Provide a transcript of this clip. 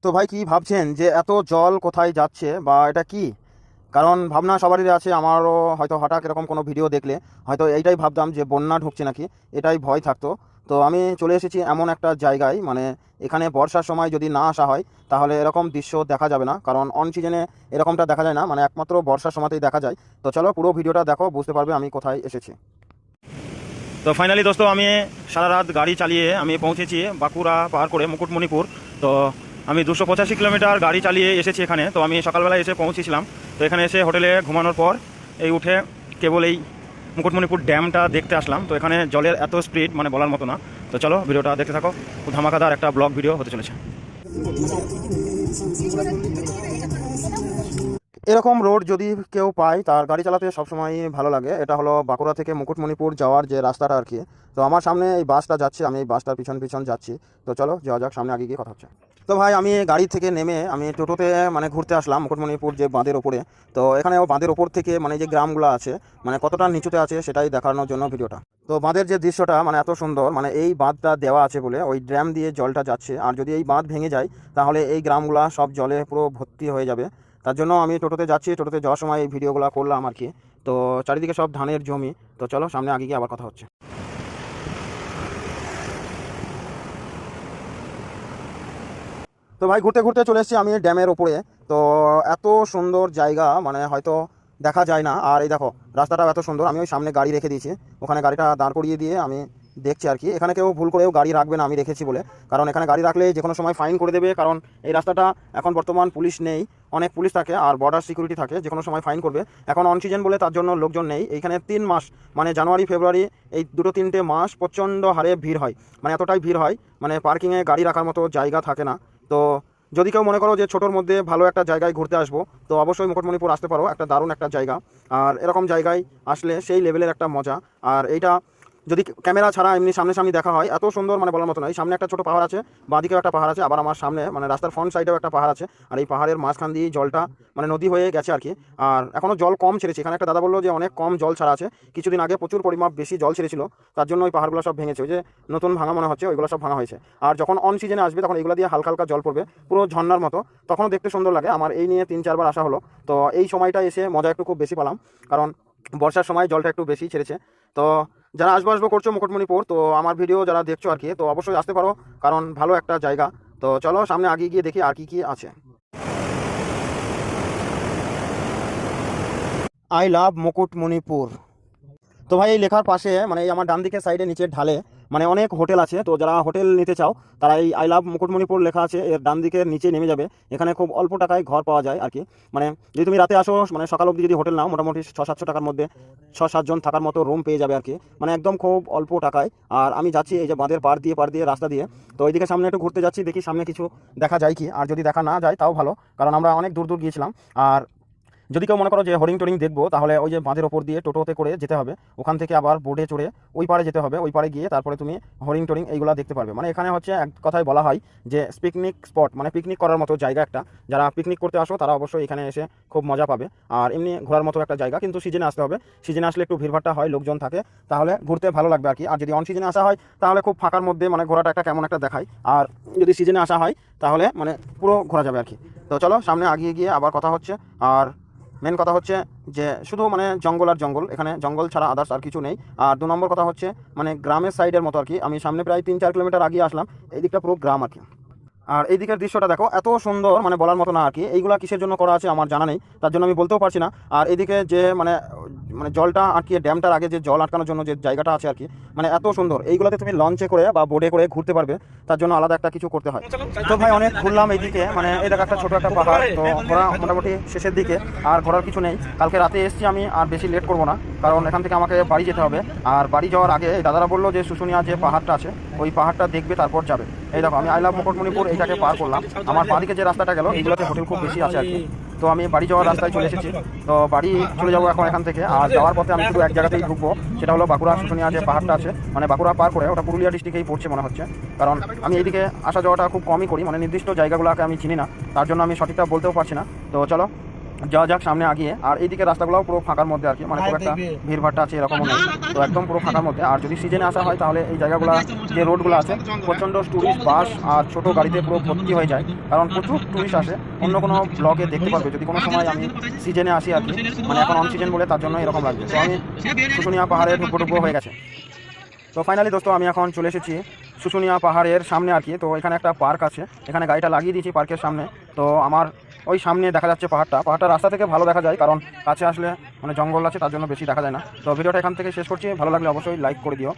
তো ভাই কি ভাবছেন যে এত জল কোথায় যাচ্ছে বা এটা কি? কারণ ভাবনা সবারই আছে, আমারও হয়তো হঠাৎ এরকম কোনো ভিডিও দেখলে হয়তো এইটাই ভাবতাম যে বন্যা ঢুকছে নাকি, এটাই ভয় থাকতো। তো আমি চলে এসেছি এমন একটা জায়গায়, মানে এখানে বর্ষার সময় যদি না আসা হয় তাহলে এরকম দৃশ্য দেখা যাবে না, কারণ অন সিজনে এরকমটা দেখা যায় না, মানে একমাত্র বর্ষার সময়তেই দেখা যায়। তো চলো পুরো ভিডিওটা দেখো, বুঝতে পারবে আমি কোথায় এসেছি। তো ফাইনালি দোস্ত, আমি সারা রাত গাড়ি চালিয়ে আমি পৌঁছেছি বাঁকুড়া পার করে মুকুটমণিপুর। তো আমি 285 কিলোমিটার গাড়ি চালিয়ে এসেছি এখানে। তো আমি সকালবেলায় এসে পৌঁছেছিলাম। তো এখানে এসে হোটেলে ঘুমানোর পর এই উঠে কেবল এই মুকুটমণিপুর ড্যামটা দেখতে আসলাম। তো এখানে জলের এত স্পিড মানে বলার মতো না। তো চলো ভিডিওটা দেখতে থাকো, খুব ধামাকাদার একটা ব্লগ ভিডিও হতে চলেছে। এরকম রোড যদি কেউ পায় তার গাড়ি চালাতে সবসময় ভালো লাগে। এটা হলো বাঁকুড়া থেকে মুকুটমণিপুর যাওয়ার যে রাস্তাটা আর কি। তো আমার সামনে এই বাসটা যাচ্ছে, আমি এই বাসটার পিছন পিছন যাচ্ছি। তো চলো যাওয়া যাক, সামনে আগে গিয়ে কথা হচ্ছে। তো ভাই আমি গাড়ি থেকে নেমে আমি টোটোতে মানে ঘুরতে আসলাম মুকুটমণিপুর যে বাঁধের ওপরে। তো এখানে বাঁধের ওপর থেকে মানে যে গ্রামগুলো আছে মানে কতটা নিচুতে আছে সেটাই দেখানোর জন্য ভিডিওটা। তো বাঁধের যে দৃশ্যটা মানে এত সুন্দর, মানে এই বাঁধটা দেওয়া আছে বলে ওই ড্যাম দিয়ে জলটা যাচ্ছে, আর যদি এই বাঁধ ভেঙে যায় তাহলে এই গ্রামগুলা সব জলে পুরো ভর্তি হয়ে যাবে। তার জন্য আমি টোটোতে যাচ্ছি, টোটোতে যাওয়ার সময় এই ভিডিওগুলো করলাম আর কি। তো চারিদিকে সব ধানের জমি। তো চলো সামনে আগে গিয়ে আবার কথা হচ্ছে। তো ভাই ঘুরতে ঘুরতে চলে এসেছি আমি ড্যামের ওপরে। তো এত সুন্দর জায়গা মানে হয়তো দেখা যায় না। আর এই দেখো রাস্তাটাও এত সুন্দর, আমি ওই সামনে গাড়ি রেখে দিয়েছি, ওখানে গাড়িটা দাঁড় করিয়ে দিয়ে আমি দেখছি আর কি। এখানে কেউ ভুল করেও গাড়ি রাখবে না আমি রেখেছি বলে, কারণ এখানে গাড়ি রাখলে যে কোনো সময় ফাইন করে দেবে। কারণ এই রাস্তাটা এখন বর্তমান পুলিশ নেই, অনেক পুলিশ থাকে আর বর্ডার সিকিউরিটি থাকে, যে কোনো সময় ফাইন করবে। এখন অন সিজন বলে তার জন্য লোকজন নেই এইখানে। 3 মাস মানে জানুয়ারি ফেব্রুয়ারি এই 2-3টে মাস প্রচণ্ড হারে ভিড় হয়, মানে এতটাই ভিড় হয় মানে পার্কিংয়ে গাড়ি রাখার মতো জায়গা থাকে না। তো যদি কেউ মনে করো যে ছোটোর মধ্যে ভালো একটা জায়গায় ঘুরতে আসবো, তো অবশ্যই মুকুটমণিপুর আসতে পারো, একটা দারুণ একটা জায়গা। আর এরকম জায়গায় আসলে সেই লেভেলের একটা মজা। আর এইটা যদি ক্যামেরা ছাড়া এমনি সামনাসামনি দেখা হয় এত সুন্দর মানে বলার মতো নয়। সামনে একটা ছোটো পাহাড় আছে, বাঁদিকেও একটা পাহাড় আছে, আবার আমার সামনে মানে রাস্তার ফ্রন্ট সাইডেও একটা পাহাড় আছে। আর এই পাহাড়ের মাঝখান দিয়ে জলটা মানে নদী হয়ে গেছে আর কি। আর এখনও জল কম ছেড়েছে, এখানে একটা দাদা বললো যে অনেক কম জল ছাড়া আছে, কিছুদিন আগে প্রচুর পরিমাপ বেশি জল ছেড়েছিল, তার জন্য ওই পাহাড়গুলো সব ভেঙেছে। ওই যে নতুন ভাঙা মনে হচ্ছে ওইগুলো সব ভাঙা হয়েছে। আর যখন অন সিজনে আসবে তখন এগুলো দিয়ে হালকা হালকা জল পড়বে পুরো ঝর্ণার মতো, তখনও দেখতে সুন্দর লাগে। আমার এই নিয়ে 3-4 বার আসা হলো। তো এই সময়টা এসে মজা একটু খুব বেশি পেলাম, কারণ বর্ষার সময় জলটা একটু বেশি ছেড়েছে। তো যারা আসবো করছো মুকুটমণিপুর, তো আমার ভিডিও যারা দেখছো আর কি, তো অবশ্যই আসতে পারো, কারণ ভালো একটা জায়গা। তো চলো সামনে আগে গিয়ে দেখি আর কি কি আছে। I love Mukutmanipur. তো ভাই এই লেখার পাশে মানে এই আমার ডান দিকের সাইডে নিচে ঢালে মানে অনেক হোটেল আছে। তো যারা হোটেল নিতে চাও তারা এই আই লাভ মুকুটমণিপুর লেখা আছে এর ডান দিকের নিচে নেমে যাবে। এখানে খুব অল্প টাকায় ঘর পাওয়া যায় আর কি। মানে যদি তুমি রাতে আসো মানে সকাল অবধি যদি হোটেল নাও, মোটামুটি 600-700 টাকার মধ্যে 6-7 জন থাকার মতো রুম পেয়ে যাবে আর কি, মানে একদম খুব অল্প টাকায়। আর আমি যাচ্ছি এই যে বাঁধের পার দিয়ে রাস্তা দিয়ে। তো ওইদিকে সামনে একটু ঘুরতে যাচ্ছি, দেখি সামনে কিছু দেখা যায় কি। আর যদি দেখা না যায় তাও ভালো, কারণ আমরা অনেক দূর দূর গিয়েছিলাম। আর যদি কেউ মনে করো যে হরিং টরিং দেখবো, তাহলে ওই যে বাঁধের ওপর দিয়ে টোটোতে করে যেতে হবে, ওখান থেকে আবার বোটে চড়ে ওই পারে যেতে হবে, ওই পারে গিয়ে তারপরে তুমি হরিং টরিং এইগুলো দেখতে পারবে। মানে এখানে হচ্ছে এক কথায় বলা হয় যে পিকনিক স্পট, মানে পিকনিক করার মতো জায়গা একটা। যারা পিকনিক করতে আসো তারা অবশ্যই এখানে এসে খুব মজা পাবে। আর এমনি ঘোরার মতো একটা জায়গা, কিন্তু সিজনে আসতে হবে, সিজনে আসলে একটু ভিড়ভাড়টা হয়, লোকজন থাকে, তাহলে ঘুরতে ভালো লাগবে আর কি। আর যদি অন সিজনে আসা হয় তাহলে খুব ফাঁকার মধ্যে মানে ঘোরাটা একটা কেমন একটা দেখায়। আর যদি সিজনে আসা হয় তাহলে মানে পুরো ঘোরা যাবে আর কি। তো চলো সামনে আগিয়ে গিয়ে আবার কথা হচ্ছে। আর মেন কথা হচ্ছে যে শুধু মানে জঙ্গল আর জঙ্গল, এখানে জঙ্গল ছাড়া আদার্স আর কিছু নেই। আর 2 নম্বর কথা হচ্ছে মানে গ্রামের সাইডের মতো আর কি। আমি সামনে প্রায় 3-4 কিলোমিটার আগিয়ে আসলাম, এই দিকটা পুরো গ্রাম আর কি। আর এই দিকের দৃশ্যটা দেখো এত সুন্দর মানে বলার মতো না আর কি। এইগুলা কিসের জন্য করা আছে আমার জানা নেই, তার জন্য আমি বলতেও পারছি না। আর এদিকে যে মানে মানে জলটা আটকিয়ে ড্যামটার আগে যে জল আটকানোর জন্য যে জায়গাটা আছে আর কি, মানে এত সুন্দর। এইগুলোতে তুমি লঞ্চে করে বা বোটে করে ঘুরতে পারবে, তার জন্য আলাদা একটা কিছু করতে হয়। তো ভাই অনেক ঘুরলাম এইদিকে, মানে এই দেখা একটা ছোটো একটা পাহাড়। তো ঘোরা মোটামুটি শেষের দিকে, আর ঘোরার কিছু নেই। কালকে রাতে এসেছি আমি, আর বেশি লেট করবো না, কারণ এখান থেকে আমাকে বাড়ি যেতে হবে। আর বাড়ি যাওয়ার আগে এই দাদারা বললো যে শুশুনিয়া যে পাহাড়টা আছে ওই পাহাড়টা দেখবে তারপর যাবে। এই দেখো আমি আই লাভ মুকুটমণিপুর এইটাকে পার করলাম। আমার বাঁদিকে যে রাস্তাটা গেল এইগুলোতে হোটেল খুব বেশি আছে আর কি। তো আমি বাড়ি যাওয়ার রাস্তায় চলে এসেছি। তো বাড়ি চলে যাবো এখন এখান থেকে। আর যাওয়ার পথে আমি শুধু এক জায়গাতেই ঢুকবো, সেটা হলো বাঁকুড়া শুশুনিয়া যে পাহাড়টা আছে, মানে বাঁকুড়া পার করে ওটা পুরুলিয়া ডিস্ট্রিক্টেই পড়ছে মনে হচ্ছে। কারণ আমি এইদিকে আসা যাওয়াটা খুব কমই করি, মানে নির্দিষ্ট জায়গাগুলোকে আমি চিনি না, তার জন্য আমি সঠিকটা বলতেও পারছি না। তো চলো যাওয়া যাক সামনে আগিয়ে। আর এইদিকে রাস্তাগুলো পুরো ফাঁকার মধ্যে আর কি, মানে খুব একটা ভিড়ভাড়টা আছে এরকমও নেই, তো একদম পুরো ফাঁকার মধ্যে। আর যদি সিজনে আসা হয় তাহলে এই জায়গাগুলো, যে রোডগুলো আছে, প্রচণ্ড ট্যুরিস্ট বাস আর ছোটো গাড়িতে পুরো ভর্তি হয়ে যায়, কারণ প্রচুর ট্যুরিস্ট আসে। অন্য কোনো ব্লগে দেখতে পারবে যদি কোনো সময় আমি সিজনে আসি আর কি, মানে এখন অন সিজন বলে তার জন্য এরকম লাগবে। তো আমি শুশুনিয়া পাহাড়ে ঢুকবো হয়ে গেছে। তো ফাইনালি দোস্ত আমি এখন চলে এসেছি শুশুনিয়া পাহাড়ের সামনে আর কি। তো এখানে একটা পার্ক আছে, এখানে গাড়িটা লাগিয়ে দিয়েছি পার্কের সামনে। তো আমার ওই সামনে দেখা যাচ্ছে পাহাড়টা রাস্তা থেকে ভালো দেখা যায়, কারণ কাছে আসলে মানে জঙ্গল আছে তার জন্য বেশি দেখা যায় না। তো ভিডিওটা এখান থেকে শেষ করছি, ভালো লাগলে অবশ্যই লাইক করে দিও।